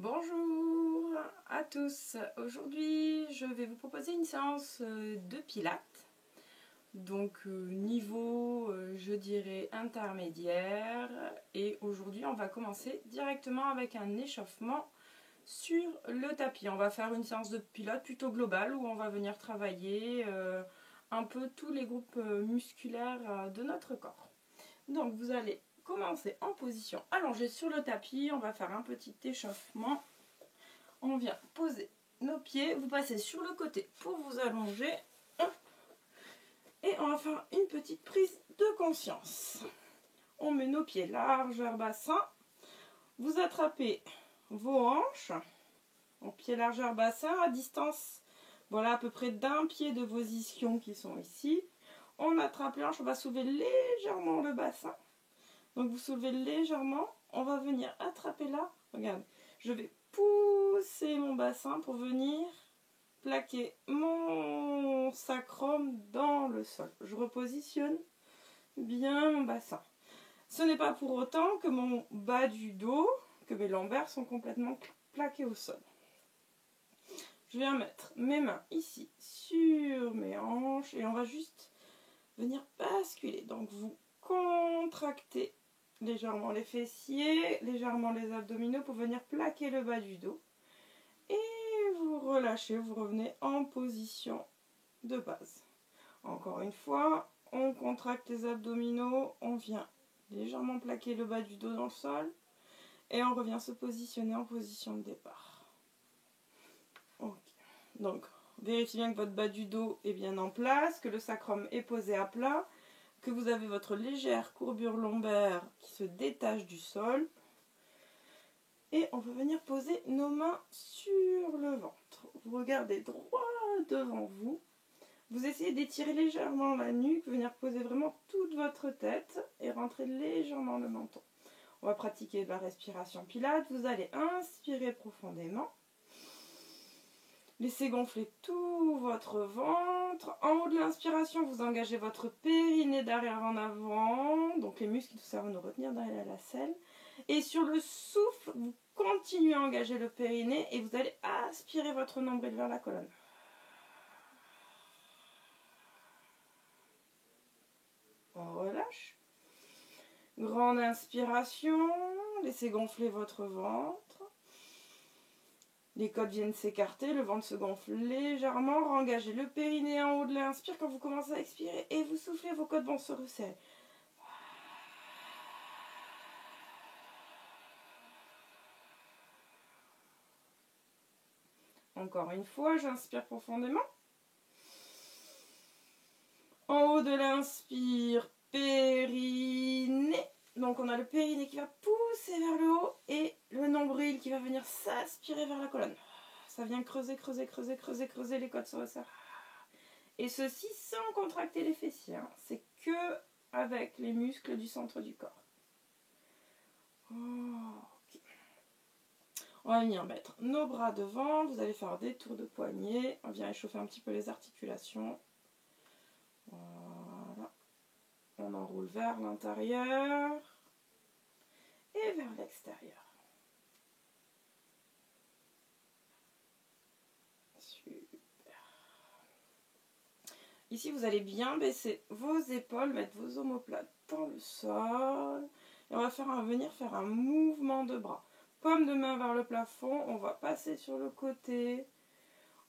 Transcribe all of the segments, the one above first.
Bonjour à tous, aujourd'hui je vais vous proposer une séance de pilates, donc niveau je dirais intermédiaire, et aujourd'hui on va commencer directement avec un échauffement sur le tapis. On va faire une séance de pilates plutôt globale où on va venir travailler un peu tous les groupes musculaires de notre corps. Donc vous allez commencer en position allongée sur le tapis, on va faire un petit échauffement. On vient poser nos pieds, vous passez sur le côté pour vous allonger et on va faire une petite prise de conscience. On met nos pieds largeur bassin, vous attrapez vos hanches en pied largeur bassin à distance, voilà à peu près d'un pied de vos ischions qui sont ici. On attrape les hanches, on va soulever légèrement le bassin. Donc vous soulevez légèrement, on va venir attraper là, regarde, je vais pousser mon bassin pour venir plaquer mon sacrum dans le sol. Je repositionne bien mon bassin. Ce n'est pas pour autant que mon bas du dos, que mes lombaires sont complètement plaqués au sol. Je viens mettre mes mains ici sur mes hanches et on va juste venir basculer. Donc vous contractez légèrement les fessiers, légèrement les abdominaux pour venir plaquer le bas du dos. Et vous relâchez, vous revenez en position de base. Encore une fois, on contracte les abdominaux, on vient légèrement plaquer le bas du dos dans le sol et on revient se positionner en position de départ. Ok. Donc, vérifiez bien que votre bas du dos est bien en place, que le sacrum est posé à plat, que vous avez votre légère courbure lombaire qui se détache du sol. Et on va venir poser nos mains sur le ventre. Vous regardez droit devant vous. Vous essayez d'étirer légèrement la nuque, venir poser vraiment toute votre tête et rentrer légèrement le menton. On va pratiquer de la respiration pilates. Vous allez inspirer profondément. Laissez gonfler tout votre ventre. En haut de l'inspiration, vous engagez votre périnée d'arrière en avant. Donc les muscles qui servent à nous retenir derrière la selle. Et sur le souffle, vous continuez à engager le périnée et vous allez aspirer votre nombril vers la colonne. On relâche. Grande inspiration. Laissez gonfler votre ventre. Les côtes viennent s'écarter, le ventre se gonfle légèrement. Engagez le périnée en haut de l'inspire quand vous commencez à expirer et vous soufflez, vos côtes vont se resserrer. Encore une fois, j'inspire profondément. En haut de l'inspire, périnée. Donc on a le périnée qui va pousser vers le haut et le nombril qui va venir s'aspirer vers la colonne. Ça vient creuser, creuser, creuser, creuser, creuser, les côtes se resserrent. Et ceci sans contracter les fessiers. Hein. C'est que avec les muscles du centre du corps. Okay. On va venir mettre nos bras devant. Vous allez faire des tours de poignet. On vient échauffer un petit peu les articulations. Voilà. On enroule vers l'intérieur et vers l'extérieur. Super. Ici, vous allez bien baisser vos épaules, mettre vos omoplates dans le sol. Et on va venir faire un mouvement de bras. Paume de main vers le plafond. On va passer sur le côté.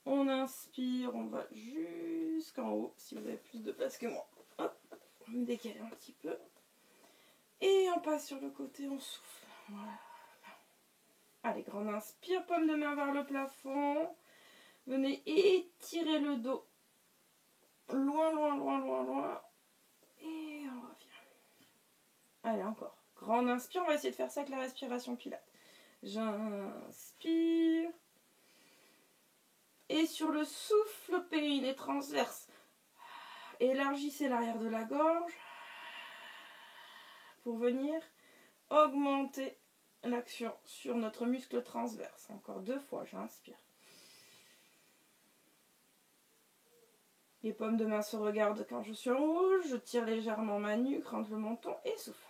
On inspire, on va jusqu'en haut. Si vous avez plus de place que moi. Hop, on me décale un petit peu. Et on passe sur le côté, on souffle. Voilà. Allez, grande inspire, paume de main vers le plafond. Venez étirer le dos. Loin, loin, loin, loin, loin. Et on revient. Allez, encore. Grande inspire, on va essayer de faire ça avec la respiration pilates. J'inspire. Et sur le souffle, périnée transverse. Élargissez l'arrière de la gorge pour venir augmenter l'action sur notre muscle transverse. Encore 2 fois, j'inspire. Les paumes de main se regardent quand je suis en haut. Je tire légèrement ma nuque, rentre le menton et souffle.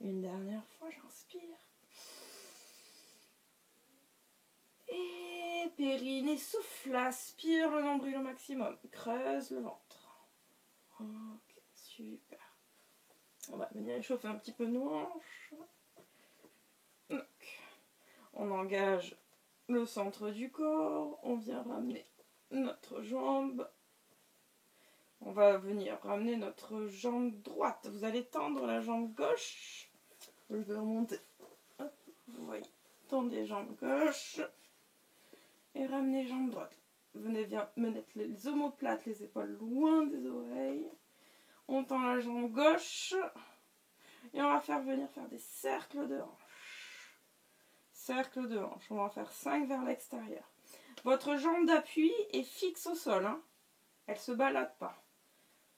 Une dernière fois, j'inspire. Et périnée, souffle, aspire le nombril au maximum. Creuse le ventre. Ok, super. On va venir échauffer un petit peu nos hanches. Donc, on engage le centre du corps. On vient ramener notre jambe. On va venir ramener notre jambe droite. Vous allez tendre la jambe gauche. Je vais remonter. Hop, vous voyez. Tendez jambe gauche. Et ramenez jambe droite. Venez bien mettre les omoplates, les épaules loin des oreilles. On tend la jambe gauche. Et on va venir faire des cercles de hanches. Cercle de hanches. On va en faire 5 vers l'extérieur. Votre jambe d'appui est fixe au sol. Hein. Elle ne se balade pas.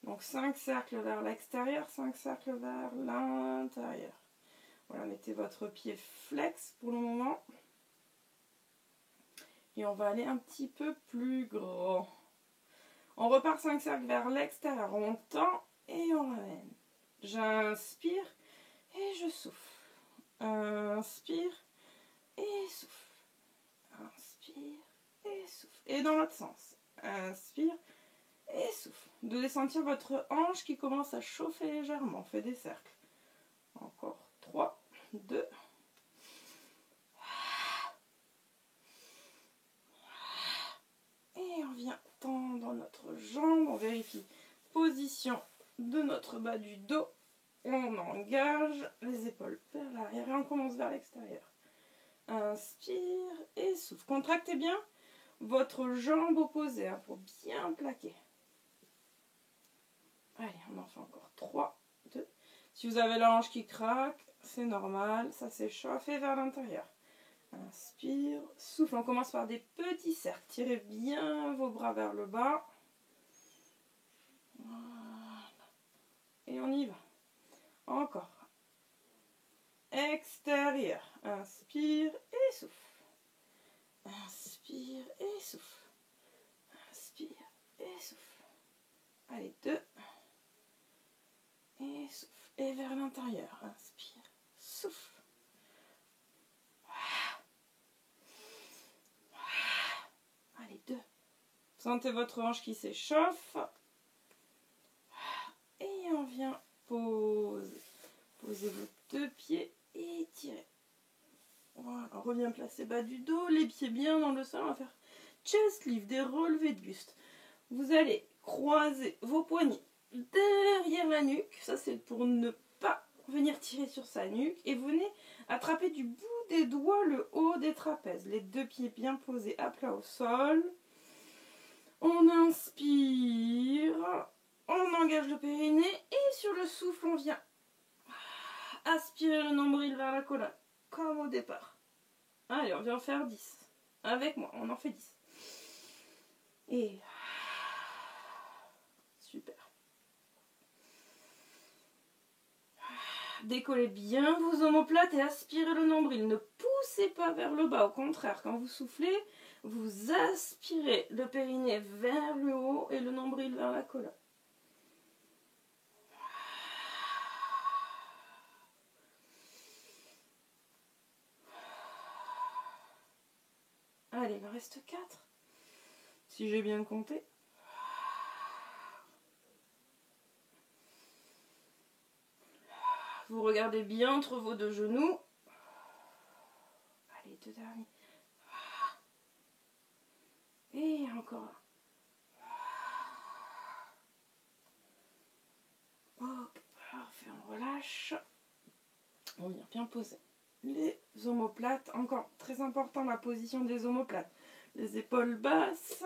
Donc 5 cercles vers l'extérieur, 5 cercles vers l'intérieur. Voilà, mettez votre pied flex pour le moment. Et on va aller un petit peu plus grand. On repart 5 cercles vers l'extérieur. On tend et on ramène. J'inspire et je souffle. Inspire et souffle. Inspire et souffle. Et dans l'autre sens. Inspire et souffle. Vous devez sentir votre hanche qui commence à chauffer légèrement. On fait des cercles. Encore 3, 2. Et on vient tendre notre jambe. On vérifie position de notre bas du dos. On engage les épaules vers l'arrière et on commence vers l'extérieur. Inspire et souffle. Contractez bien votre jambe opposée hein, pour bien plaquer. Allez, on en fait encore 3, 2. Si vous avez la hanche qui craque, c'est normal, ça s'échauffe et vers l'intérieur. Inspire, souffle. On commence par des petits cercles. Tirez bien vos bras vers le bas. Voilà. Et on y va. Encore. Extérieur. Inspire et souffle. Inspire et souffle. Inspire et souffle. Allez, 2. Et souffle. Et vers l'intérieur. Inspire. Souffle. Allez, 2. Sentez votre hanche qui s'échauffe. Et on vient poser. Posez vos 2 pieds et tirez. Voilà, on revient placer bas du dos, les pieds bien dans le sol. On va faire chest lift, des relevés de buste. Vous allez croiser vos poignets derrière la nuque. Ça, c'est pour ne pas venir tirer sur sa nuque. Et vous venez attraper du bout des doigts le haut des trapèzes. Les 2 pieds bien posés à plat au sol. On inspire. On engage le périnée. Et sur le souffle, on vient aspirer le nombril vers la colonne. Comme au départ. Allez, on vient en faire 10. Avec moi, on en fait 10. Et super. Décollez bien vos omoplates et aspirez le nombril. Ne poussez pas vers le bas. Au contraire, quand vous soufflez, vous aspirez le périnée vers le haut et le nombril vers la colonne. Allez, il me reste 4. Si j'ai bien compté. Vous regardez bien entre vos 2 genoux. Allez, 2 derniers. Et encore un. Ok, parfait, on relâche. On vient bien poser les omoplates. Encore très important la position des omoplates. Les épaules basses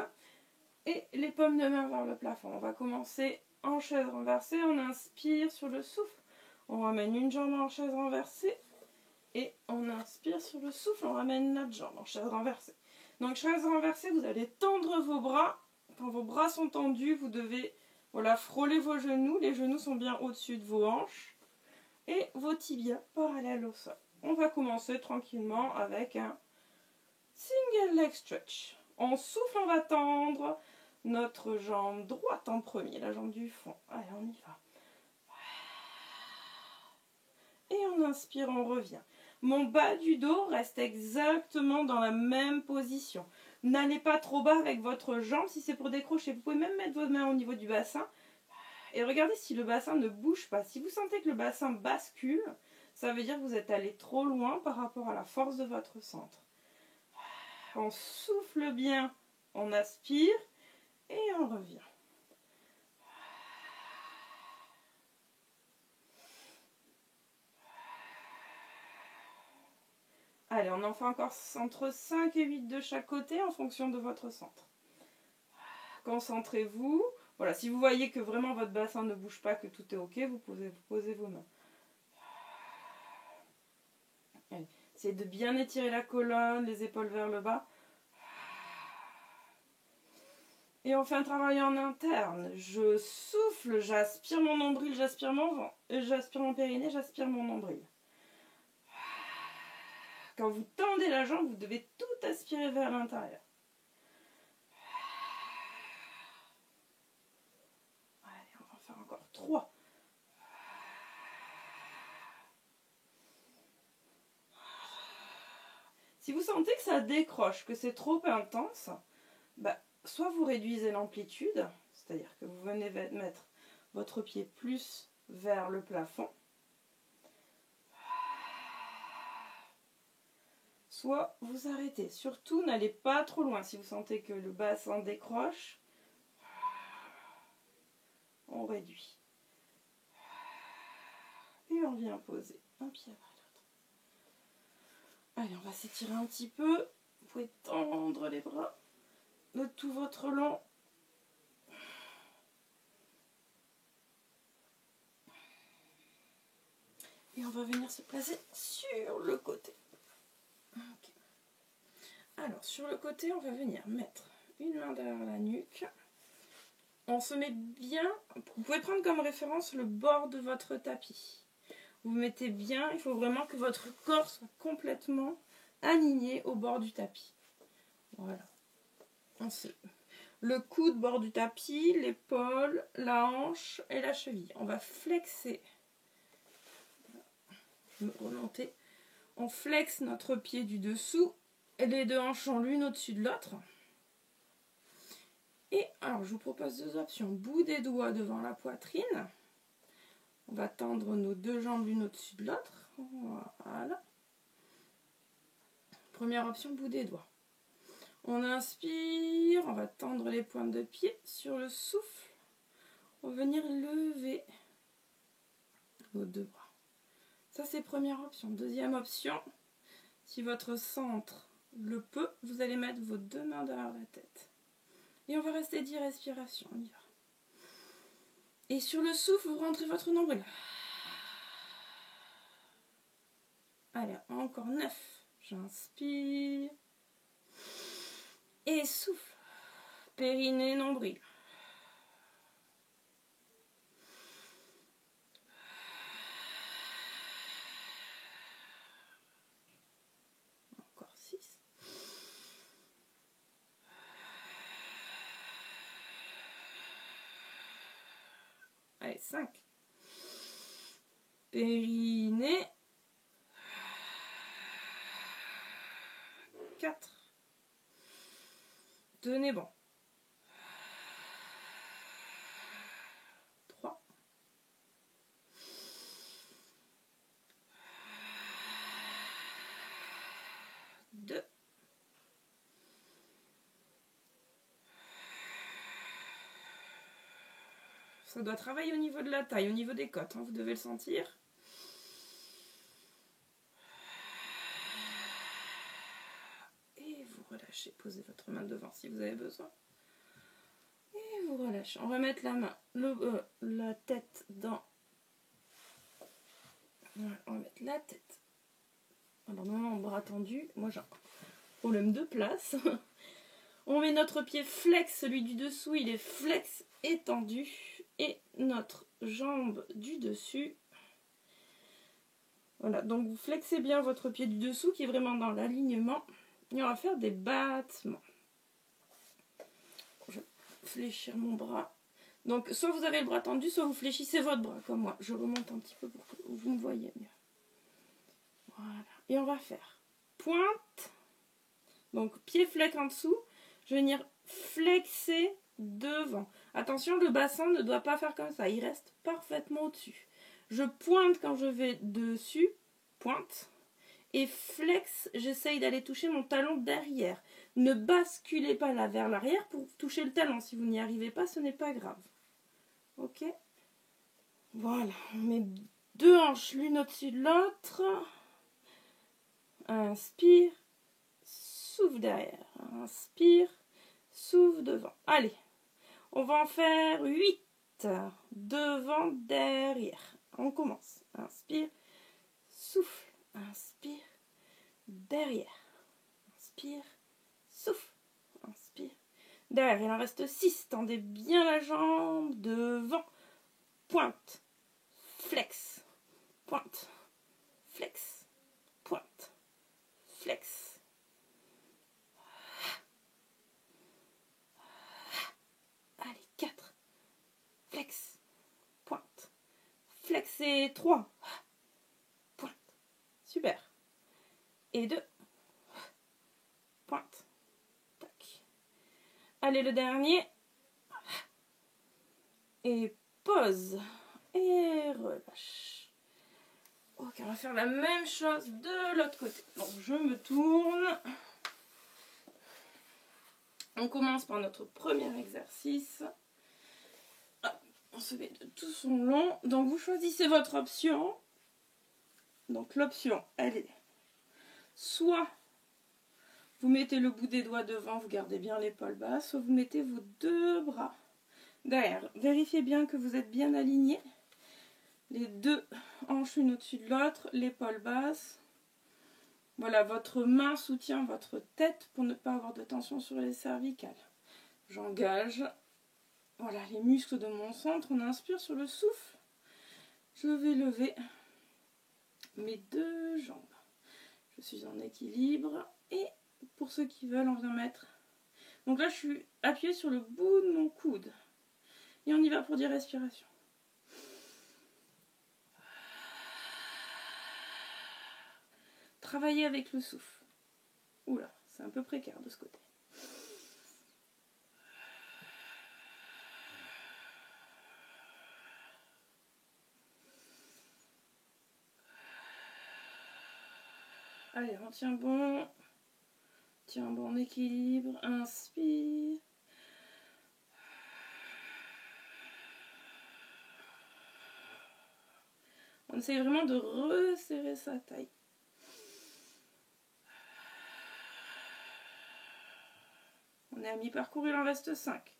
et les paumes de main vers le plafond. On va commencer en chaise renversée. On inspire sur le souffle. On ramène une jambe en chaise renversée. Et on inspire sur le souffle. On ramène notre jambe en chaise renversée. Donc chaise renversée, vous allez tendre vos bras. Quand vos bras sont tendus, vous devez frôler vos genoux. Les genoux sont bien au-dessus de vos hanches. Et vos tibias parallèles au sol. On va commencer tranquillement avec un single leg stretch. On souffle, on va tendre notre jambe droite en premier, la jambe du fond. Allez, on y va. Et on inspire, on revient. Mon bas du dos reste exactement dans la même position. N'allez pas trop bas avec votre jambe si c'est pour décrocher. Vous pouvez même mettre vos mains au niveau du bassin. Et regardez si le bassin ne bouge pas. Si vous sentez que le bassin bascule, ça veut dire que vous êtes allé trop loin par rapport à la force de votre centre. On souffle bien, on aspire et on revient. Allez, on en fait encore entre 5 et 8 de chaque côté en fonction de votre centre. Concentrez-vous. Voilà, si vous voyez que vraiment votre bassin ne bouge pas, que tout est ok, vous pouvez vous poser vos mains. Allez, essayez de bien étirer la colonne, les épaules vers le bas. Et on fait un travail en interne. Je souffle, j'aspire mon nombril, j'aspire mon périnée, j'aspire mon nombril. Quand vous tendez la jambe, vous devez tout aspirer vers l'intérieur. Allez, on va en faire encore 3. Si vous sentez que ça décroche, que c'est trop intense, soit vous réduisez l'amplitude, c'est-à-dire que vous venez mettre votre pied plus vers le plafond, soit vous arrêtez. Surtout, n'allez pas trop loin. Si vous sentez que le bassin décroche, on réduit. Et on vient poser un pied après l'autre. Allez, on va s'étirer un petit peu. Vous pouvez tendre les bras de tout votre long. Et on va venir se placer sur le côté. Okay. Alors, sur le côté, on va venir mettre une main derrière la nuque. On se met bien, vous pouvez prendre comme référence le bord de votre tapis. Vous mettez bien, il faut vraiment que votre corps soit complètement aligné au bord du tapis. Voilà. Le coude, bord du tapis, l'épaule, la hanche et la cheville. On va flexer. Je vais remonter. On flexe notre pied du dessous. Et les deux hanches sont l'une au-dessus de l'autre. Et alors, je vous propose 2 options. Bout des doigts devant la poitrine. On va tendre nos 2 jambes l'une au-dessus de l'autre. Voilà. Première option, bout des doigts. On inspire, on va tendre les pointes de pied. Sur le souffle, on va venir lever nos 2 bras. Ça, c'est première option. Deuxième option, si votre centre le peut, vous allez mettre vos 2 mains derrière la tête. Et on va rester 10 respirations. On y va. Et sur le souffle, vous rentrez votre nombril. Allez, encore 9. J'inspire. Et souffle. Périnée, nombril. Encore 6. Allez, 5. Périnée. 4. Tenez bon. 3. 2. 1. Ça doit travailler au niveau de la taille, au niveau des côtes, hein, vous devez le sentir. Et vous relâchez, posez votre main devant si vous avez besoin. Et vous relâchez. On va mettre la main, la tête dans... Voilà, on va mettre la tête. Alors normalement, bras tendu. Moi j'ai un problème de place. On met notre pied flex, celui du dessous, il est flex étendu. Et notre jambe du dessus. Voilà, donc vous flexez bien votre pied du dessous qui est vraiment dans l'alignement. Et on va faire des battements. Je vais fléchir mon bras. Donc soit vous avez le bras tendu, soit vous fléchissez votre bras comme moi. Je remonte un petit peu pour que vous me voyez mieux. Voilà. Et on va faire pointe. Donc, pied flex en dessous. Je vais venir flexer devant. Attention, le bassin ne doit pas faire comme ça. Il reste parfaitement au-dessus. Je pointe quand je vais dessus. Pointe. Et flex, j'essaye d'aller toucher mon talon derrière. Ne basculez pas là vers l'arrière pour toucher le talon. Si vous n'y arrivez pas, ce n'est pas grave. Ok? Voilà. On met 2 hanches l'une au-dessus de l'autre. Inspire. Souffle derrière. Inspire. Souffle devant. Allez. On va en faire 8. Devant, derrière. On commence. Inspire. Souffle. Inspire. Derrière. Inspire. Souffle. Inspire. Derrière. Il en reste 6. Tendez bien la jambe. Devant. Pointe. Flex. Pointe. Flex. Pointe. Flex. Allez, 4. Flex. Pointe. Flex et 3. Pointe. Super. Et 2. Pointe. Tac. Allez, le dernier. Et pause. Et relâche. Ok, on va faire la même chose de l'autre côté. Donc, je me tourne. On commence par notre premier exercice. On se met de tout son long. Donc, vous choisissez votre option. Donc, l'option, elle est soit vous mettez le bout des doigts devant, vous gardez bien l'épaule basse, soit vous mettez vos 2 bras derrière. Vérifiez bien que vous êtes bien alignés. Les 2 hanches l'une au-dessus de l'autre, l'épaule basse. Voilà, votre main soutient votre tête pour ne pas avoir de tension sur les cervicales. J'engage. Voilà, les muscles de mon centre. On inspire sur le souffle. Je vais lever mes 2 jambes. Je suis en équilibre. Et pour ceux qui veulent, on vient mettre. Donc là, je suis appuyée sur le bout de mon coude. Et on y va pour 10 respirations. Travaillez avec le souffle. Oula, c'est un peu précaire de ce côté. Allez, on tient bon. Tiens bon équilibre. Inspire. On essaye vraiment de resserrer sa taille. On est à mi-parcours, il en reste 5.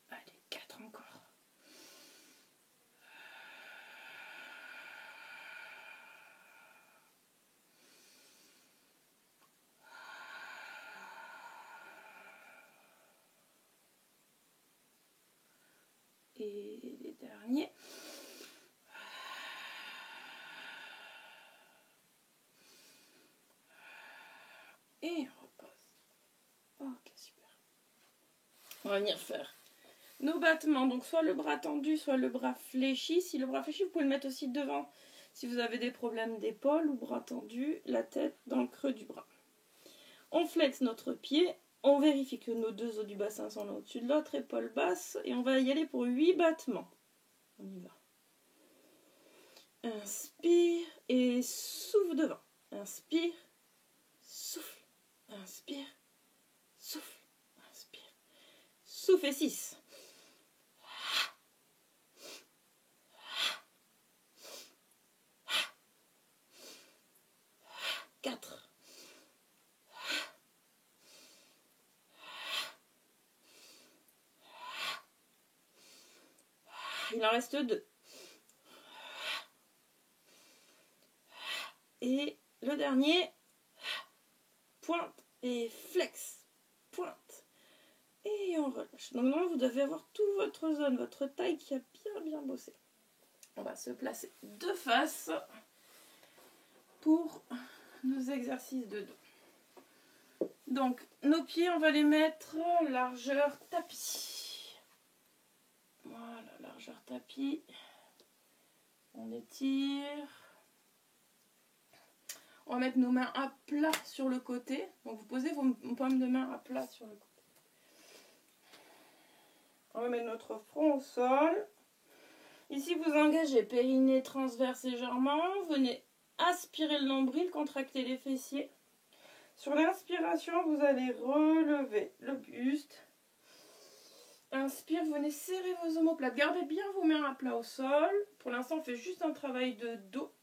Allez, 4 encore. Et les derniers. Et on repose. Ok, super. On va venir faire nos battements. Donc soit le bras tendu, soit le bras fléchi. Si le bras fléchi, vous pouvez le mettre aussi devant. Si vous avez des problèmes d'épaule ou bras tendu, la tête dans le creux du bras. On flexe notre pied. On vérifie que nos 2 os du bassin sont l'un au-dessus de l'autre, épaule basse. Et on va y aller pour 8 battements. On y va. Inspire et souffle devant. Inspire, souffle, inspire, souffle, inspire. Souffle et 6. 4. Il en reste 2. Et le dernier, pointe et flex, pointe. Et on relâche. Donc normalement, vous devez avoir toute votre zone, votre taille qui a bien bossé. On va se placer de face pour nos exercices de dos. Donc, nos pieds, on va les mettre largeur tapis. Voilà, largeur largeur tapis. On étire. On va mettre nos mains à plat sur le côté. Donc vous posez vos paumes de main à plat sur le côté. On va mettre notre front au sol. Ici vous engagez périnée transverse légèrement. Venez aspirer le nombril, contracter les fessiers. Sur l'inspiration, vous allez relever le buste. Inspire, venez serrer vos omoplates. Gardez bien vos mains à plat au sol. Pour l'instant, on fait juste un travail de dos.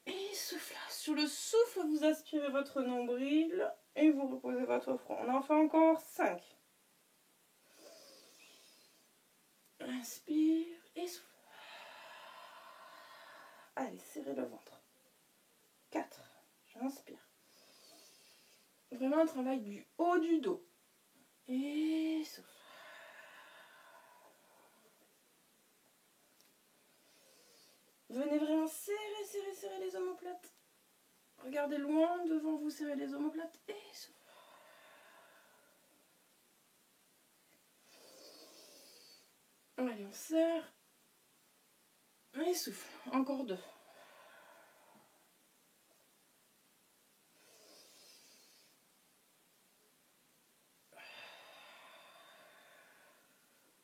Et souffle. Sur le souffle, vous aspirez votre nombril et vous reposez votre front. On en fait encore 5. Inspire et souffle. Allez, serrez le ventre. 4. J'inspire. Vraiment un travail du haut du dos. Et souffle. Venez vraiment serrer les omoplates. Regardez loin devant vous, serrez les omoplates et souffle. Allez, on serre. Et souffle. Encore 2.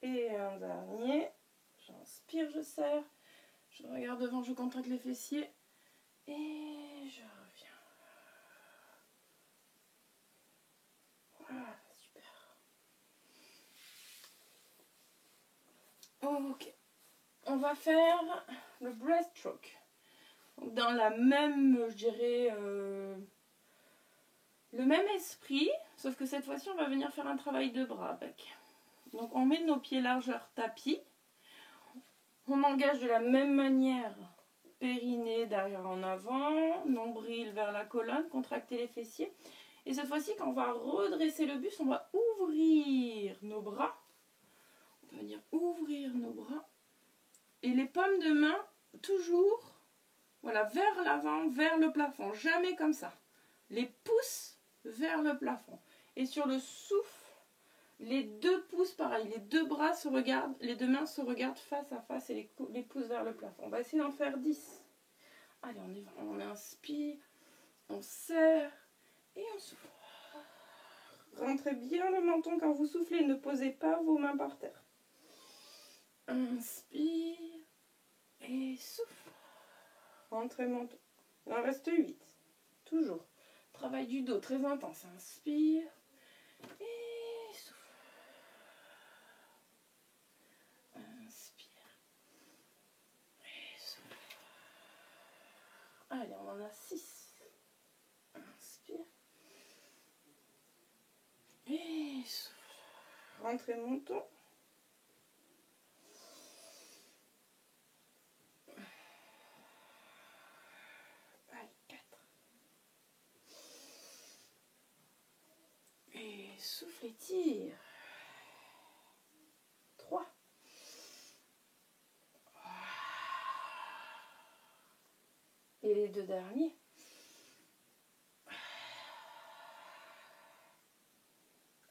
Et un dernier. J'inspire, je serre. Je regarde devant, je contracte les fessiers. Et je reviens. Voilà, super. Ok. On va faire le breaststroke. Dans la même, je dirais, le même esprit, sauf que cette fois-ci, on va venir faire un travail de bras avec. Donc, on met nos pieds largeur tapis. On engage de la même manière, périnée derrière en avant, nombril vers la colonne, contracter les fessiers. Et cette fois-ci, quand on va redresser le buste, on va ouvrir nos bras. On va venir ouvrir nos bras. Et les paumes de main, toujours, voilà, vers l'avant, vers le plafond. Jamais comme ça. Les pouces vers le plafond. Et sur le souffle, les 2 pouces, pareil, les 2 bras se regardent, les 2 mains se regardent face à face et les pouces vers le plafond. On va essayer d'en faire 10. Allez, on y va. On inspire, on serre et on souffle. Rentrez bien le menton quand vous soufflez, ne posez pas vos mains par terre. Inspire et souffle. Rentrez le menton. Il en reste 8. Toujours. Travail du dos très intense. Inspire et souffle. Inspire et souffle. Allez, on en a 6. Inspire et souffle. Rentrez le menton. Allez, 4. Et souffle et tire. 3. Et les 2 derniers.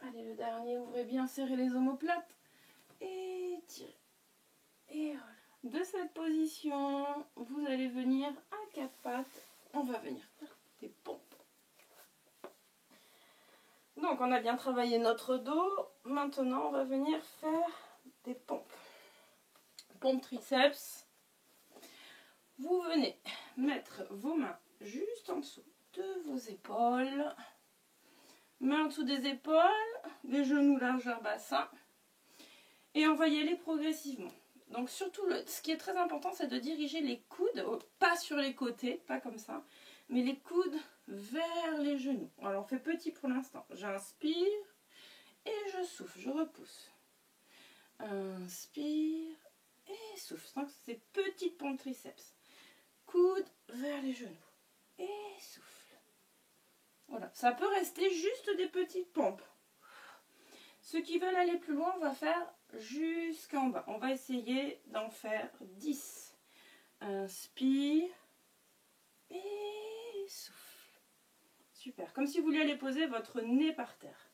Allez, le dernier, ouvrez bien, serrez les omoplates. Et tirez. Et voilà. De cette position, vous allez venir à 4 pattes. On va venir faire des pompes. Donc, on a bien travaillé notre dos. Maintenant, on va venir faire des pompes. Pompes triceps. Vous venez mettre vos mains juste en dessous de vos épaules. Mains en dessous des épaules, les genoux largeur bassin. Et on va y aller progressivement. Donc surtout, ce qui est très important, c'est de diriger les coudes, pas sur les côtés, pas comme ça, mais les coudes vers les genoux. Alors on fait petit pour l'instant. J'inspire et je souffle, je repousse. Inspire et souffle. Donc c'est petites pompes triceps. Coudes vers les genoux et souffle. Voilà, ça peut rester juste des petites pompes. Ceux qui veulent aller plus loin, on va faire jusqu'en bas. On va essayer d'en faire 10. Inspire et souffle. Super, comme si vous vouliez aller poser votre nez par terre.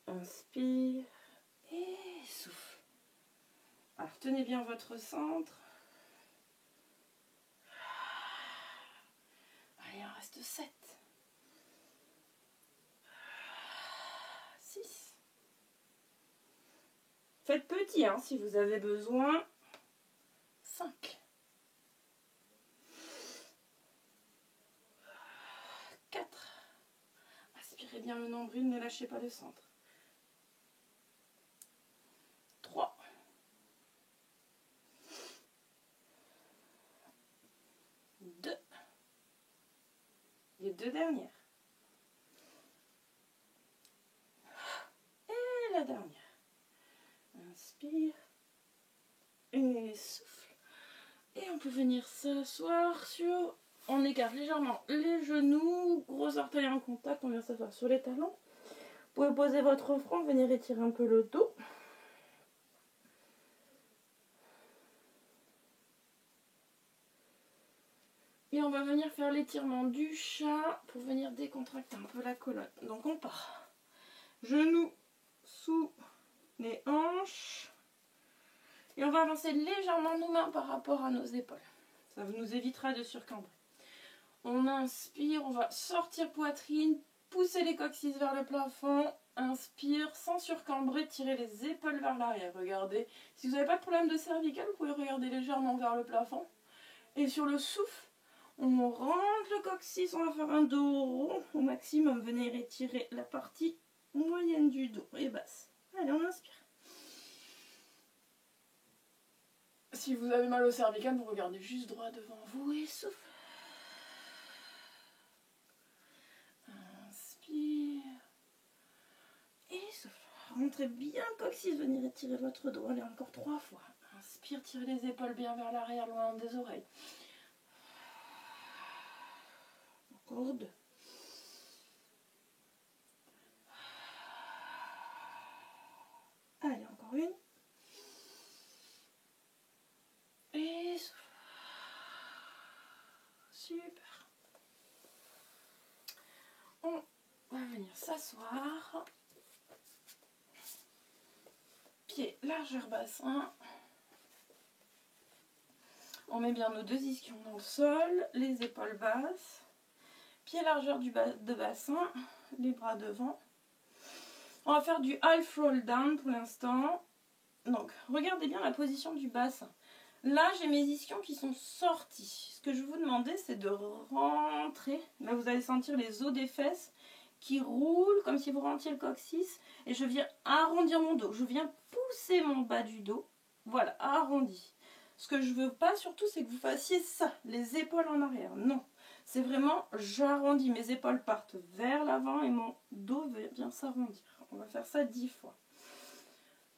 Inspire et souffle. Ah, Tenez bien votre centre. Allez, il en reste 7. 6. Faites petit hein, si vous avez besoin. 5. 4. Aspirez bien le nombril, ne lâchez pas le centre. 3. 2. Les 2 dernières. Et la dernière. Inspire. Et souffle. Et on peut venir s'asseoir sur... On écarte légèrement les genoux, gros orteils en contact, on vient s'asseoir sur les talons. Vous pouvez poser votre front, venir étirer un peu le dos. Et on va venir faire l'étirement du chat pour venir décontracter un peu la colonne. Donc on part. Genoux sous les hanches. Et on va avancer légèrement nos mains par rapport à nos épaules. Ça nous évitera de surcambrer. On inspire, on va sortir poitrine, pousser les coccyx vers le plafond. Inspire, sans surcambrer, tirer les épaules vers l'arrière. Regardez. Si vous n'avez pas de problème de cervical, vous pouvez regarder légèrement vers le plafond. Et sur le souffle, on rentre le coccyx, on va faire un dos rond au maximum. Venez étirer la partie moyenne du dos et basse. Allez, on inspire. Si vous avez mal au cervical, vous regardez juste droit devant vous et souffle. Inspire. Et souffle. Rentrez bien le coccyx, venez étirer votre dos. Allez, encore 3 fois. Inspire, tirez les épaules bien vers l'arrière, loin des oreilles. Encore 2. Allez, encore une. Et souffle. Super. On va venir s'asseoir. Pieds, largeur bassin. On met bien nos 2 ischions dans le sol, les épaules basses. Pieds, largeur de bassin, les bras devant. On va faire du half roll down pour l'instant. Donc, regardez bien la position du bassin. Là, j'ai mes ischions qui sont sortis. Ce que je vais vous demander, c'est de rentrer. Là, vous allez sentir les os des fesses qui roulent comme si vous rentiez le coccyx. Et je viens arrondir mon dos. Je viens pousser mon bas du dos. Voilà, arrondi. Ce que je veux pas surtout, c'est que vous fassiez ça, les épaules en arrière. Non, c'est vraiment, j'arrondis. Mes épaules partent vers l'avant et mon dos vient s'arrondir. On va faire ça 10 fois.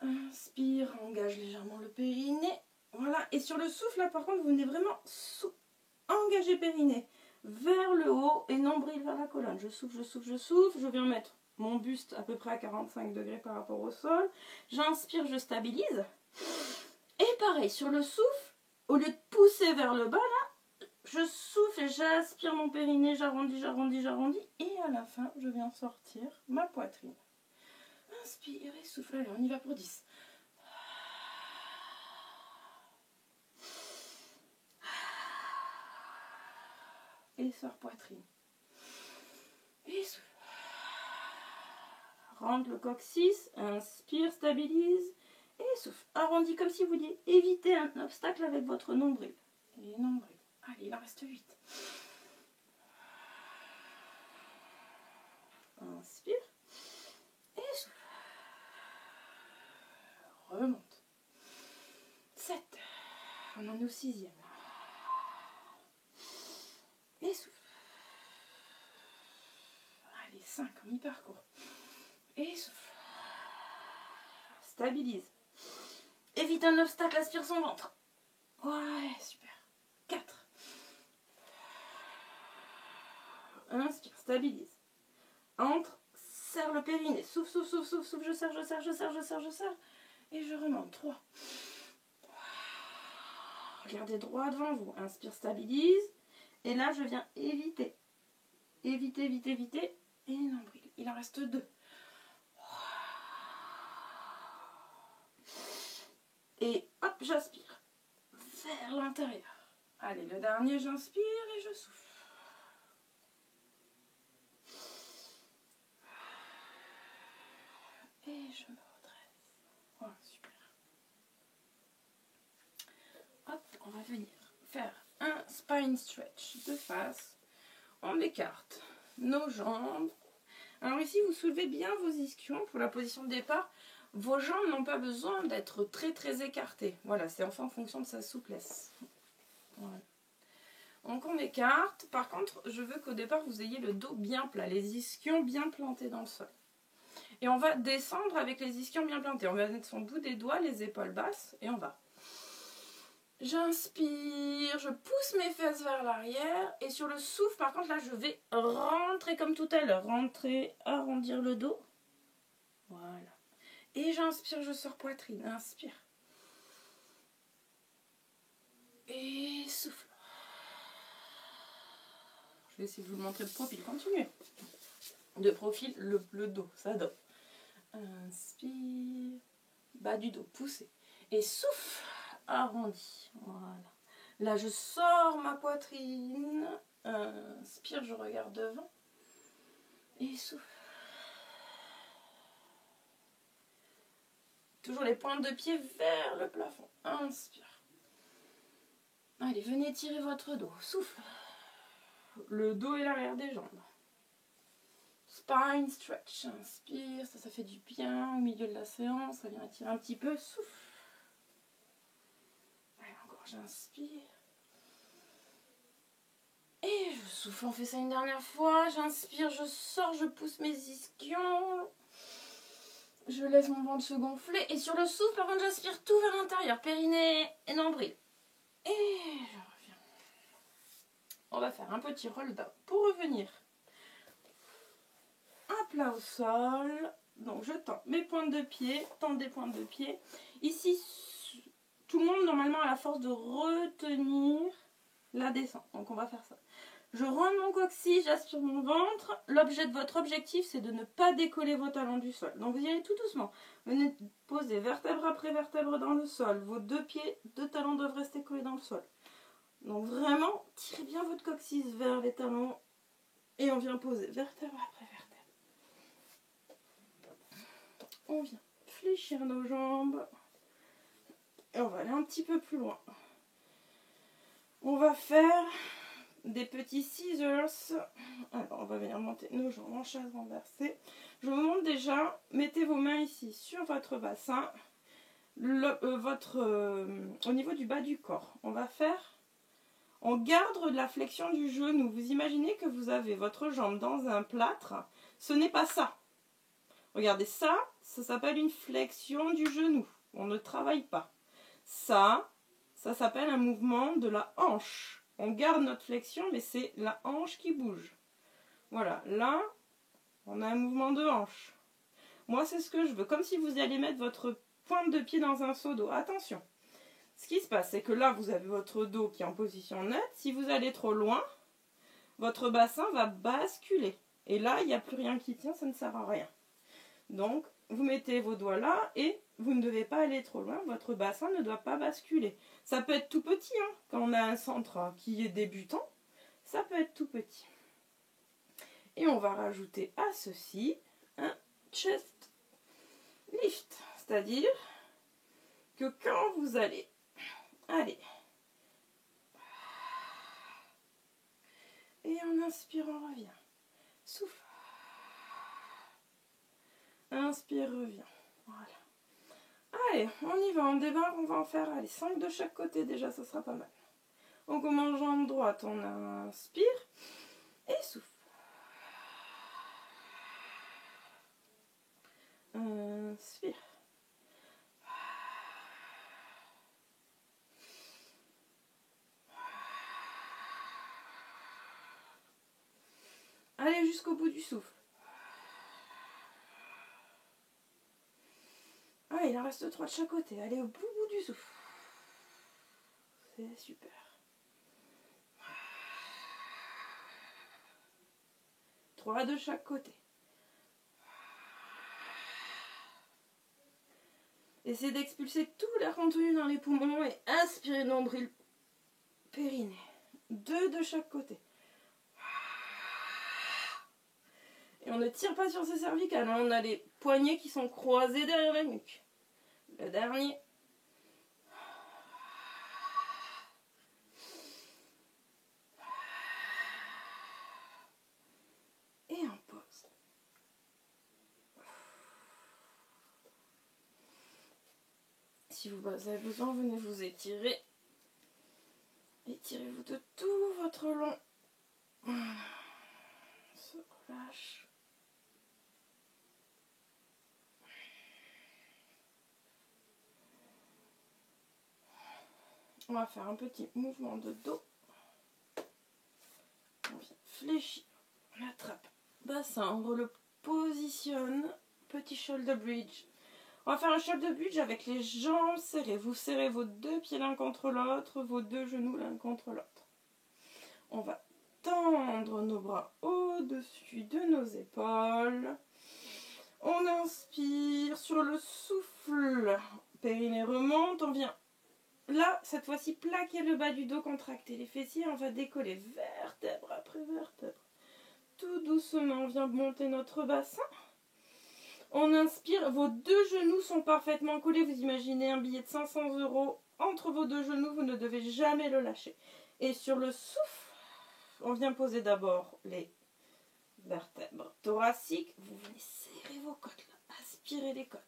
Inspire, engage légèrement le périnée. Voilà, et sur le souffle, là, par contre, vous venez vraiment engager périnée vers le haut et nombril vers la colonne. Je souffle, je souffle, je souffle. Je viens mettre mon buste à peu près à 45 degrés par rapport au sol. J'inspire, je stabilise. Et pareil, sur le souffle, au lieu de pousser vers le bas, là, je souffle et j'aspire mon périnée, j'arrondis, j'arrondis, j'arrondis. Et à la fin, je viens sortir ma poitrine. Inspire et souffle. Allez, on y va pour 10. Et sort poitrine. Et souffle. Rentre le coccyx. Inspire, stabilise. Et souffle. Arrondis comme si vous vouliez éviter un obstacle avec votre nombril. Et nombril. Allez, il en reste 8. Inspire. Et souffle. Remonte. 7. On en est au 6e. Et souffle. Allez, 5, on y parcourt. Et souffle. Stabilise. Évite un obstacle, aspire son ventre. Ouais, super. 4. Inspire, stabilise. Entre, serre le périnée. Souffle, souffle, souffle, souffle, souffle. Je serre, je serre, je serre, je serre, je serre. Et je remonte. 3. Regardez droit devant vous. Inspire, stabilise. Et là, je viens éviter. Éviter, éviter, éviter. Et nombril. Il en reste 2. Et hop, j'aspire vers l'intérieur. Allez, le dernier, j'inspire et je souffle. Et je me redresse. Voilà, super. Hop, on va venir faire un spine stretch de face. On écarte nos jambes. Alors ici, vous soulevez bien vos ischions pour la position de départ. Vos jambes n'ont pas besoin d'être très écartées. Voilà, c'est enfin en fonction de sa souplesse. Voilà. Donc on écarte. Par contre, je veux qu'au départ, vous ayez le dos bien plat, les ischions bien plantés dans le sol. Et on va descendre avec les ischions bien plantés. On va mettre son bout des doigts, les épaules basses, et on va. J'inspire, je pousse mes fesses vers l'arrière, et sur le souffle, par contre, là, je vais rentrer comme tout à l'heure. Rentrer, arrondir le dos. Voilà. Et j'inspire, je sors poitrine. Inspire. Et souffle. Je vais essayer de vous le montrer de profil. Continuez. De profil, le dos, ça donne. Inspire. Bas du dos, poussez. Et souffle. Arrondi. Voilà. Là, je sors ma poitrine. Inspire, je regarde devant. Et souffle. Toujours les pointes de pied vers le plafond. Inspire. Allez, venez tirer votre dos. Souffle. Le dos et l'arrière des jambes. Spine stretch. Inspire, ça fait du bien au milieu de la séance. Ça vient étirer un petit peu. Souffle. Allez, encore, j'inspire. Et je souffle, on fait ça une dernière fois. J'inspire, je sors, je pousse mes ischions. Je laisse mon ventre se gonfler. Et sur le souffle, par contre, j'aspire tout vers l'intérieur. Périnée et nombril. Et je reviens. On va faire un petit roll down pour revenir. Un plat au sol. Donc je tends mes pointes de pied. Tends des pointes de pied. Ici, tout le monde normalement a la force de retenir la descente. Donc on va faire ça. Je rentre mon coccyx, j'aspire mon ventre. Votre objectif, c'est de ne pas décoller vos talons du sol. Donc vous y allez tout doucement. Venez poser vertèbre après vertèbre dans le sol. Vos deux talons doivent rester collés dans le sol. Donc vraiment, tirez bien votre coccyx vers les talons. Et on vient poser vertèbre après vertèbre. On vient fléchir nos jambes. Et on va aller un petit peu plus loin. On va faire des petits scissors. Alors, on va venir monter nos jambes en chaise renversée. Je vous montre déjà, mettez vos mains ici sur votre bassin, au niveau du bas du corps. On garde la flexion du genou. Vous imaginez que vous avez votre jambe dans un plâtre. Ce n'est pas ça. Regardez, ça s'appelle une flexion du genou. On ne travaille pas. Ça s'appelle un mouvement de la hanche. On garde notre flexion, mais c'est la hanche qui bouge. Voilà, là, on a un mouvement de hanche. Moi, c'est ce que je veux. Comme si vous alliez mettre votre pointe de pied dans un seau d'eau. Attention. Ce qui se passe, c'est que là, vous avez votre dos qui est en position nette. Si vous allez trop loin, votre bassin va basculer. Et là, il n'y a plus rien qui tient, ça ne sert à rien. Donc, vous mettez vos doigts là et vous ne devez pas aller trop loin. Votre bassin ne doit pas basculer. Ça peut être tout petit, hein, quand on a un centre qui est débutant. Ça peut être tout petit. Et on va rajouter à ceci un chest lift. C'est-à-dire que quand vous allez... Allez. Et en inspirant, on revient. Souffle. Inspire, reviens. Voilà. Allez, on y va, on démarre, on va en faire 5 de chaque côté déjà, ça sera pas mal. On commence jambe droite, on inspire et souffle. Inspire. Allez jusqu'au bout du souffle. Ah, il en reste 3 de chaque côté. Allez au bout du souffle. C'est super. 3 de chaque côté. Essayez d'expulser tout l'air contenu dans les poumons et inspirez nombril, périnée. 2 de chaque côté. Et on ne tire pas sur ses cervicales, hein. On a les poignets qui sont croisés derrière la nuque. Le dernier. Et on pose. Si vous avez besoin, venez vous étirer. Étirez-vous de tout votre long. On se relâche. On va faire un petit mouvement de dos. On vient fléchir. On attrape. Bassin, on le positionne. Petit shoulder bridge. On va faire un shoulder bridge avec les jambes serrées. Vous serrez vos 2 pieds l'un contre l'autre, vos 2 genoux l'un contre l'autre. On va tendre nos bras au-dessus de nos épaules. On inspire sur le souffle. Périnée remonte. On vient là, cette fois-ci, plaquer le bas du dos, contracter les fessiers. On va décoller vertèbre après vertèbre. Tout doucement, on vient monter notre bassin. On inspire, vos 2 genoux sont parfaitement collés. Vous imaginez un billet de 500 € entre vos 2 genoux, vous ne devez jamais le lâcher. Et sur le souffle, on vient poser d'abord les vertèbres thoraciques. Vous venez serrer vos côtes là, aspirez les côtes.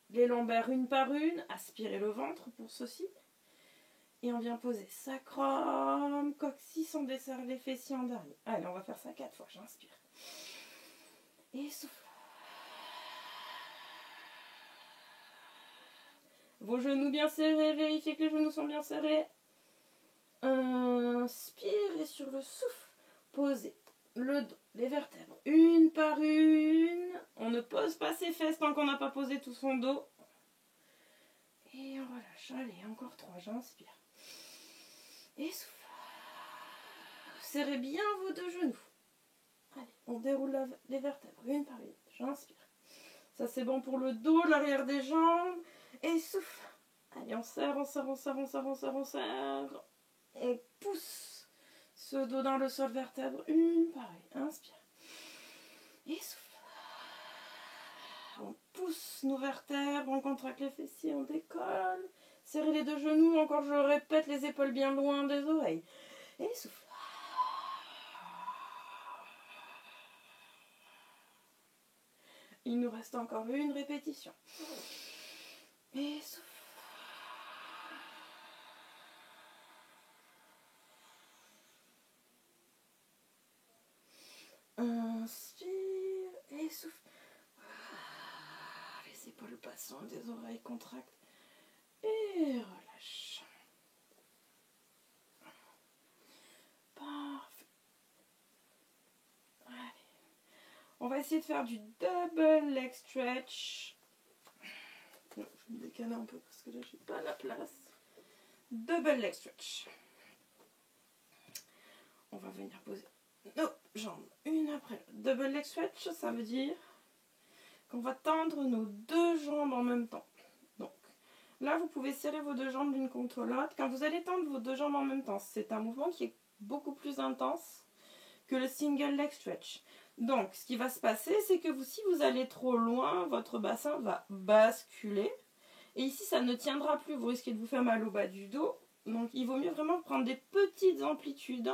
Les lombaires une par une, aspirez le ventre pour ceci. Et on vient poser sacrum, coccyx, on desserre les fessiers en dernier. Allez, on va faire ça 4 fois, j'inspire. Et souffle. Vos genoux bien serrés, vérifiez que les genoux sont bien serrés. Inspirez sur le souffle. Posez le dos, les vertèbres, une par une. On ne pose pas ses fesses tant qu'on n'a pas posé tout son dos. Et on relâche. Allez, encore 3, j'inspire. Et souffle. Serrez bien vos 2 genoux. Allez, on déroule les vertèbres, une par une. J'inspire. Ça, c'est bon pour le dos, l'arrière des jambes. Et souffle. Allez, on serre, on serre, on serre, on serre, on serre, on serre. On pousse ce dos dans le sol, vertèbre, une par une. Inspire. Et souffle. On pousse nos vertèbres, on contracte les fessiers, on décolle. Serrez les 2 genoux, encore je le répète, les épaules bien loin des oreilles. Et souffle. Il nous reste encore une répétition. Et souffle. Inspire et souffle. Les épaules passant, des oreilles contractent et relâche. Parfait. Allez. On va essayer de faire du double leg stretch. Non, je vais me décaler un peu parce que là j'ai pas la place. Double leg stretch. On va venir poser nos jambes une après l'autre. Double leg stretch, ça veut dire qu'on va tendre nos 2 jambes en même temps. Donc là, vous pouvez serrer vos 2 jambes l'une contre l'autre. Quand vous allez tendre vos 2 jambes en même temps, c'est un mouvement qui est beaucoup plus intense que le single leg stretch. Donc, ce qui va se passer, c'est que si vous allez trop loin, votre bassin va basculer. Et ici, ça ne tiendra plus. Vous risquez de vous faire mal au bas du dos. Donc, il vaut mieux vraiment prendre des petites amplitudes,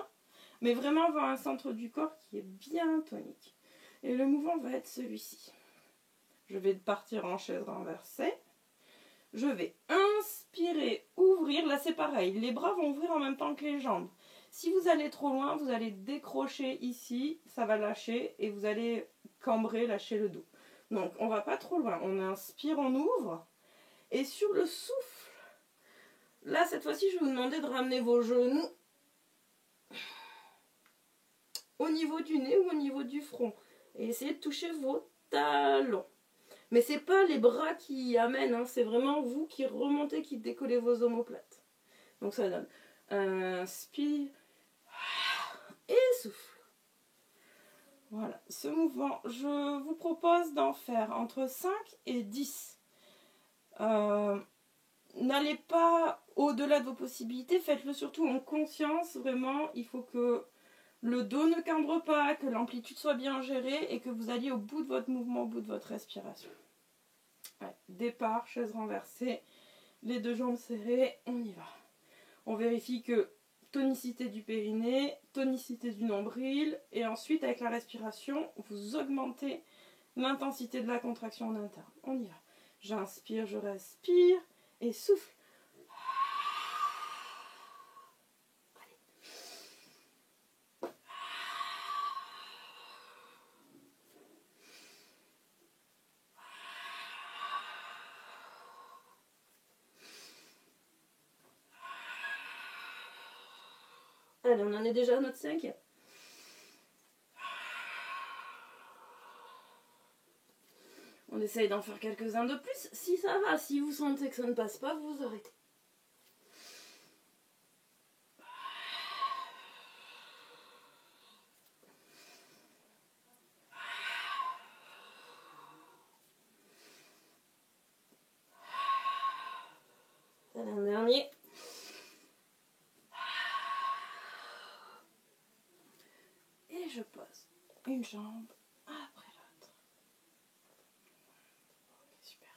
mais vraiment avoir un centre du corps qui est bien tonique. Et le mouvement va être celui-ci. Je vais partir en chaise renversée. Je vais inspirer, ouvrir. Là, c'est pareil. Les bras vont ouvrir en même temps que les jambes. Si vous allez trop loin, vous allez décrocher ici. Ça va lâcher et vous allez cambrer, lâcher le dos. Donc, on ne va pas trop loin. On inspire, on ouvre. Et sur le souffle, là, cette fois-ci, je vais vous demander de ramener vos genoux au niveau du nez ou au niveau du front. Et essayez de toucher vos talons. Mais ce n'est pas les bras qui amènent, hein, c'est vraiment vous qui remontez, qui décollez vos omoplates. Donc ça donne inspire et souffle. Voilà, ce mouvement, je vous propose d'en faire entre 5 et 10. N'allez pas au-delà de vos possibilités, faites-le surtout en conscience. Vraiment, il faut que le dos ne cambre pas, que l'amplitude soit bien gérée et que vous alliez au bout de votre mouvement, au bout de votre respiration. Allez, départ, chaise renversée, les deux jambes serrées, on y va. On vérifie que tonicité du périnée, tonicité du nombril, et ensuite avec la respiration, vous augmentez l'intensité de la contraction en interne. On y va. J'inspire, je respire et souffle. Allez, on en est déjà à notre 5e. On essaye d'en faire quelques-uns de plus. Si ça va, si vous sentez que ça ne passe pas, vous arrêtez. Allez, un dernier. Et je pose une jambe après l'autre. Super.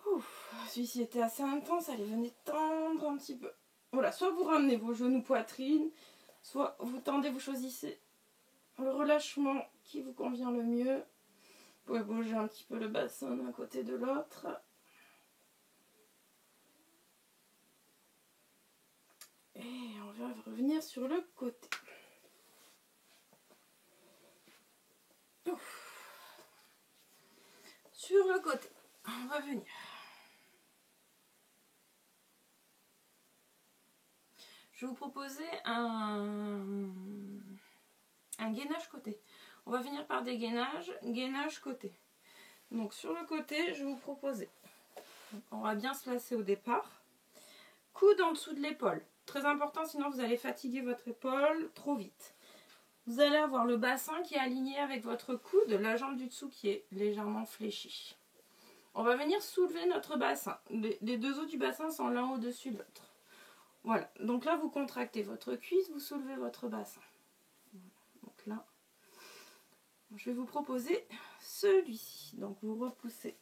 Ouf, celui-ci était assez intense. Allez, venez tendre un petit peu. Voilà, soit vous ramenez vos genoux poitrine, soit vous tendez, vous choisissez le relâchement qui vous convient le mieux. Vous pouvez bouger un petit peu le bassin d'un côté de l'autre. Et on va revenir sur le côté. Ouf. Sur le côté, on va venir. Je vais vous proposer un gainage côté. On va venir par des gainage côté. Donc sur le côté, je vais vous proposer. On va bien se placer au départ. Coude en dessous de l'épaule. Très important, sinon vous allez fatiguer votre épaule trop vite. Vous allez avoir le bassin qui est aligné avec votre coude, la jambe du dessous qui est légèrement fléchie. On va venir soulever notre bassin. Les deux os du bassin sont l'un au-dessus de l'autre. Voilà, donc là vous contractez votre cuisse, vous soulevez votre bassin. Voilà. Donc là, je vais vous proposer celui-ci. Donc vous repoussez.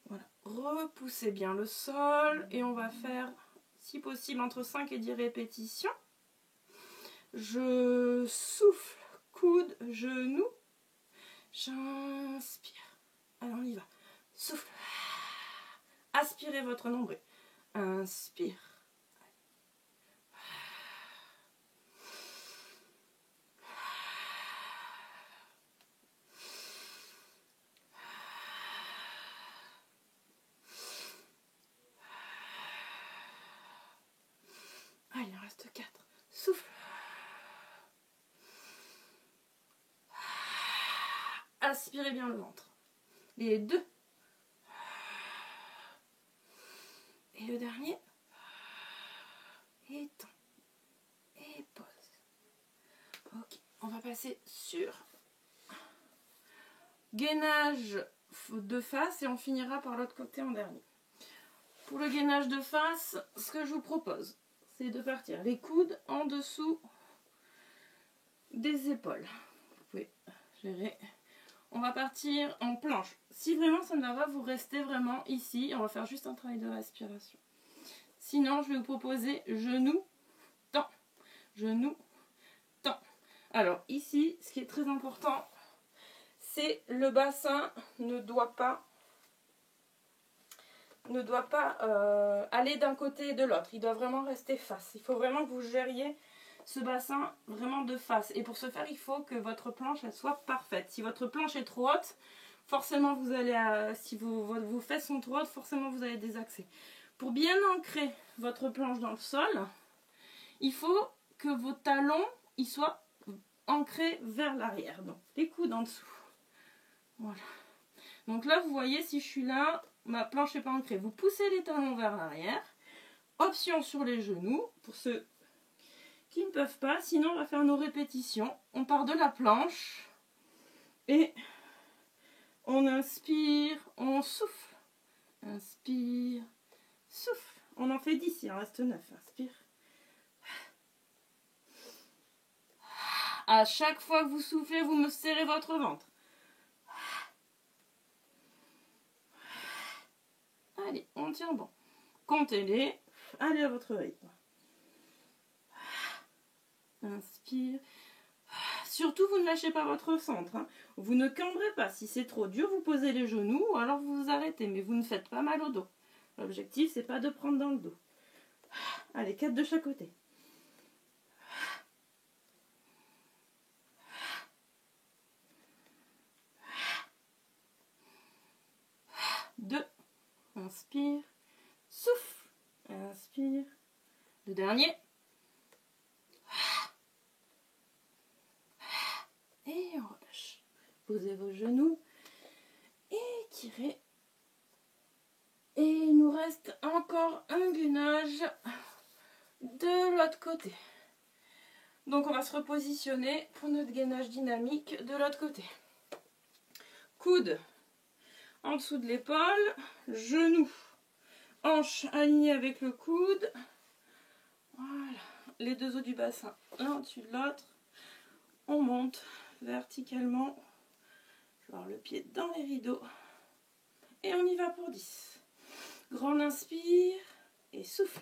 Voilà, repoussez bien le sol et on va faire, si possible, entre 5 et 10 répétitions. Je souffle, coude, genou. J'inspire. Allez, on y va. Souffle. Aspirez votre nombril. Inspire. Allez, il en reste 4. Souffle. Aspirez bien le ventre. Les 2. Et le dernier. Étends. Et pose. Ok, on va passer sur gainage de face et on finira par l'autre côté en dernier. Pour le gainage de face, ce que je vous propose, c'est de partir les coudes en dessous des épaules. Vous pouvez gérer. On va partir en planche. Si vraiment ça ne va pas, vous restez vraiment ici. On va faire juste un travail de respiration. Sinon, je vais vous proposer genou, temps, genou, temps. Alors ici, ce qui est très important, c'est le bassin ne doit pas aller d'un côté et de l'autre. Il doit vraiment rester face. Il faut vraiment que vous gériez ce bassin vraiment de face. Et pour ce faire, il faut que votre planche elle soit parfaite. Si votre planche est trop haute, forcément vous allez, si vos fesses sont trop hautes, forcément vous allez désaxer. Pour bien ancrer votre planche dans le sol, il faut que vos talons ils soient ancrés vers l'arrière. Donc les coudes en dessous. Voilà. Donc là, vous voyez, si je suis là, ma planche n'est pas ancrée. Vous poussez les talons vers l'arrière. Option sur les genoux, pour ceux qui ne peuvent pas. Sinon, on va faire nos répétitions. On part de la planche et On inspire, on souffle. Inspire, souffle. On en fait 10, il en reste 9. Inspire. À chaque fois que vous soufflez, vous me serrez votre ventre. Allez, on tient bon. Comptez-les. Allez à votre rythme. Inspire. Surtout, vous ne lâchez pas votre centre. Hein. Vous ne cambrez pas. Si c'est trop dur, vous posez les genoux ou alors vous vous arrêtez. Mais vous ne faites pas mal au dos. L'objectif, c'est pas de prendre dans le dos. Allez, 4 de chaque côté. 2. Inspire. Souffle. Inspire. Le dernier. Et on relâche. Posez vos genoux. Étirez. Et il nous reste encore un gainage de l'autre côté. Donc on va se repositionner pour notre gainage dynamique de l'autre côté. Coude en dessous de l'épaule, genou, hanche alignée avec le coude. Voilà, les deux os du bassin l'un au-dessus de l'autre. On monte verticalement. Je vais avoir le pied dans les rideaux. Et on y va pour 10. Grand inspire et souffle.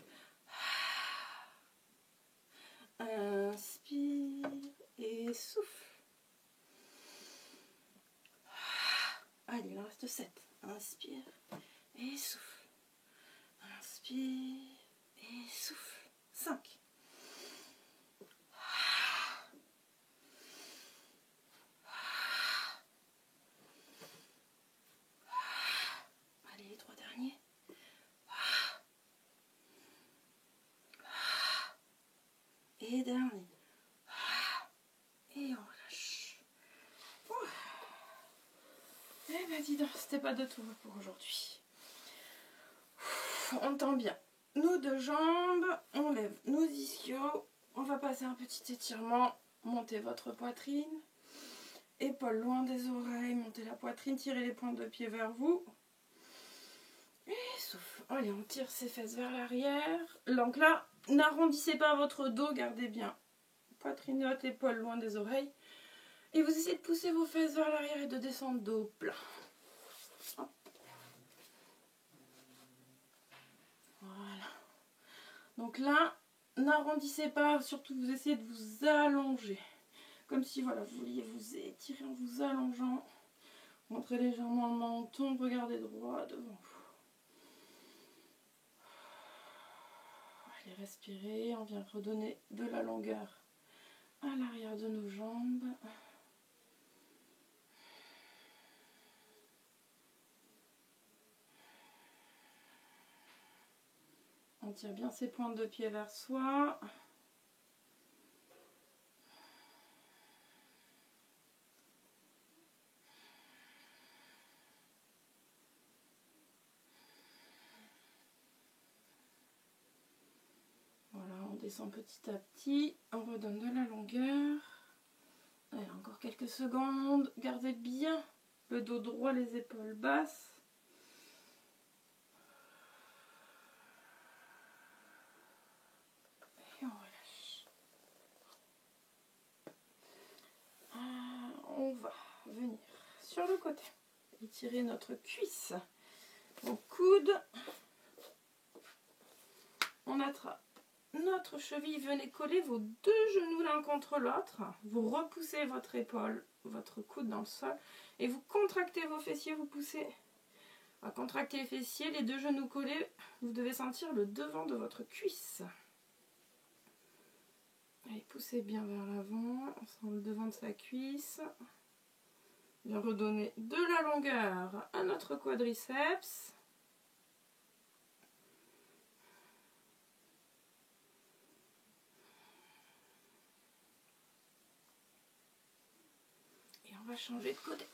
Inspire et souffle. Allez, il en reste 7. Inspire et souffle. Inspire et souffle. 5. Allez, les 3 derniers. Et dernier. Et on relâche. Eh ben dis donc, c'était pas de tout pour aujourd'hui. On tend bien nos deux jambes, on lève nos ischios, on va passer un petit étirement, montez votre poitrine, épaules loin des oreilles, montez la poitrine, tirez les pointes de pied vers vous. Et souffle. Allez, on tire ses fesses vers l'arrière. Donc là, n'arrondissez pas votre dos, gardez bien poitrine haute, épaules loin des oreilles. Et vous essayez de pousser vos fesses vers l'arrière et de descendre dos plat. Hop. Voilà. Donc là, n'arrondissez pas, surtout vous essayez de vous allonger. Comme si voilà, vous vouliez vous étirer en vous allongeant. Montrez légèrement le menton, regardez droit devant vous. Allez, respirez, on vient redonner de la longueur à l'arrière de nos jambes. On tire bien ses pointes de pied vers soi. Voilà, on descend petit à petit, on redonne de la longueur. Allez, encore quelques secondes. Gardez bien le dos droit, les épaules basses. Et on relâche. On va venir sur le côté. Étirer notre cuisse. Au coude. On attrape notre cheville. Venez coller vos deux genoux l'un contre l'autre. Vous repoussez votre épaule, votre coude dans le sol. Et vous contractez vos fessiers, vous poussez. À contracter les fessiers, les deux genoux collés. Vous devez sentir le devant de votre cuisse. Allez, poussez bien vers l'avant. On sent le devant de sa cuisse. Bien redonner de la longueur à notre quadriceps. Et on va changer de côté.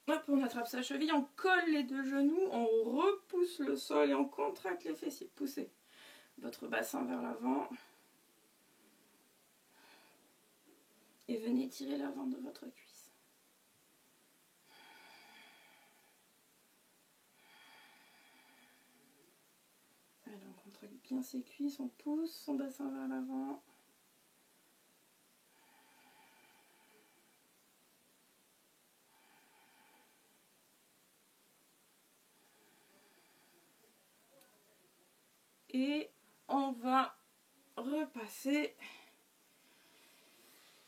Hop, on attrape sa cheville, on colle les deux genoux, on repousse le sol et on contracte les fessiers. Poussez votre bassin vers l'avant. Et venez tirer l'avant de votre cuisse. Alors on contracte bien ses cuisses, on pousse son bassin vers l'avant. Et on va repasser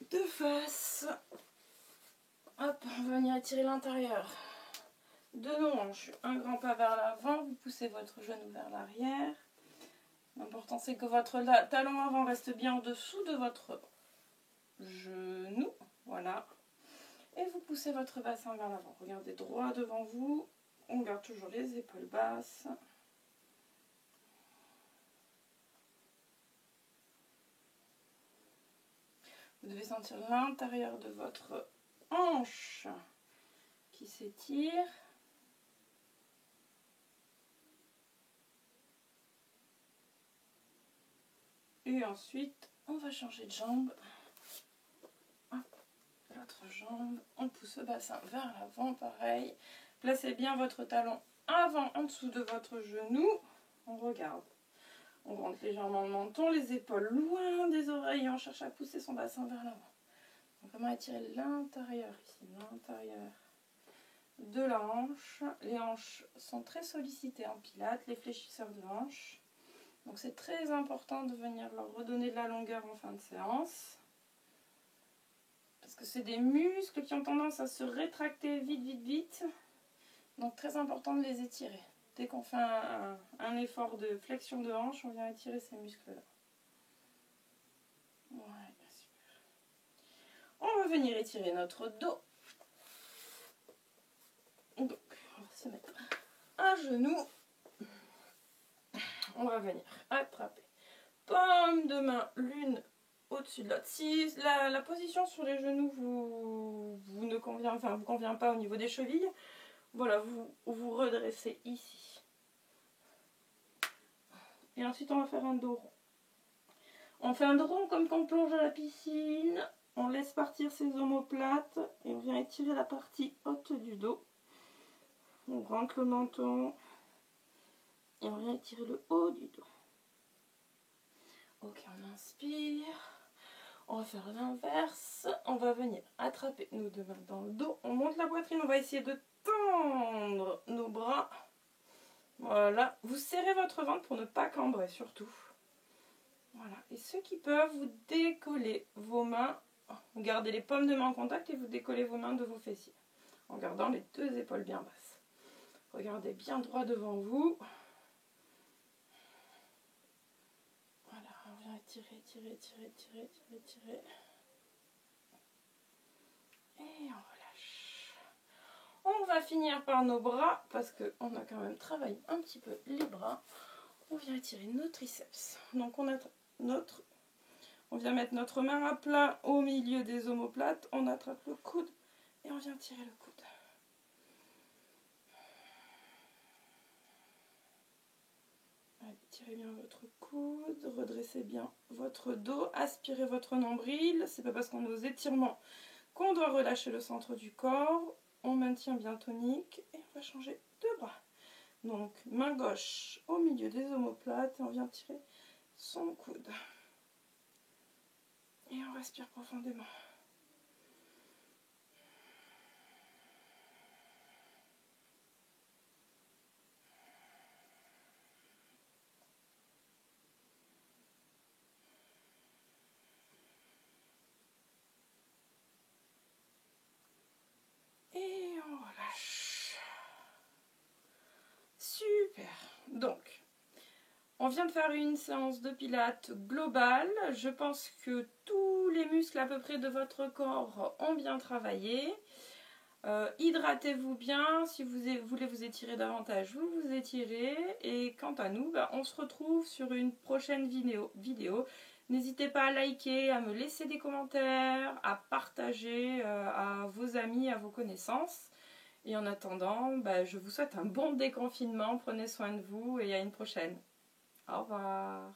de face. Hop, on va venir étirer l'intérieur de nos hanches. Un grand pas vers l'avant, vous poussez votre genou vers l'arrière. L'important c'est que votre talon avant reste bien en dessous de votre genou. Voilà. Et vous poussez votre bassin vers l'avant. Regardez droit devant vous. On garde toujours les épaules basses. Vous devez sentir l'intérieur de votre hanche qui s'étire. Et ensuite, on va changer de jambe. L'autre jambe, on pousse le bassin vers l'avant, pareil. Placez bien votre talon avant, en dessous de votre genou. On regarde. On rentre légèrement le menton, les épaules loin des oreilles et on cherche à pousser son bassin vers l'avant. On va vraiment étirer l'intérieur ici, l'intérieur de la hanche. Les hanches sont très sollicitées en pilates, les fléchisseurs de hanches. Donc c'est très important de venir leur redonner de la longueur en fin de séance. Parce que c'est des muscles qui ont tendance à se rétracter vite. Donc très important de les étirer. Dès qu'on fait un effort de flexion de hanche, on vient étirer ces muscles-là. Ouais, super. On va venir étirer notre dos. Donc, on va se mettre à genoux. On va venir attraper paume de main l'une au-dessus de l'autre. Si la position sur les genoux vous ne convient, vous convient pas au niveau des chevilles, voilà, vous redressez ici. Et ensuite, on va faire un dos rond. On fait un dos rond comme quand on plonge à la piscine. On laisse partir ses omoplates et on vient étirer la partie haute du dos. On rentre le menton et on vient étirer le haut du dos. Ok, on inspire. On va faire l'inverse. On va venir attraper nos deux mains dans le dos. On monte la poitrine. On va essayer de tendre nos bras. Voilà. Vous serrez votre ventre pour ne pas cambrer surtout. Voilà. Et ceux qui peuvent, vous décollez vos mains. Vous gardez les paumes de main en contact et vous décollez vos mains de vos fessiers. En gardant les deux épaules bien basses. Regardez bien droit devant vous. Voilà. On vient étirer. Et on relâche. On va finir par nos bras parce qu'on a quand même travaillé un petit peu les bras. On vient étirer nos triceps. Donc on vient mettre notre main à plat au milieu des omoplates. On attrape le coude et on vient tirer le coude. Allez, tirez bien votre coude, redressez bien votre dos, aspirez votre nombril. C'est pas parce qu'on est aux étirements qu'on doit relâcher le centre du corps. On maintient bien tonique et on va changer de bras. Donc main gauche au milieu des omoplates et on vient tirer son coude. Et on respire profondément. Et on relâche. Super. Donc, on vient de faire une séance de pilates globale. Je pense que tous les muscles à peu près de votre corps ont bien travaillé. Hydratez-vous bien. Si vous voulez vous étirer davantage, vous vous étirez. Et quant à nous, on se retrouve sur une prochaine vidéo. N'hésitez pas à liker, à me laisser des commentaires, à partager à vos amis, à vos connaissances. Et en attendant, je vous souhaite un bon déconfinement. Prenez soin de vous et à une prochaine. Au revoir.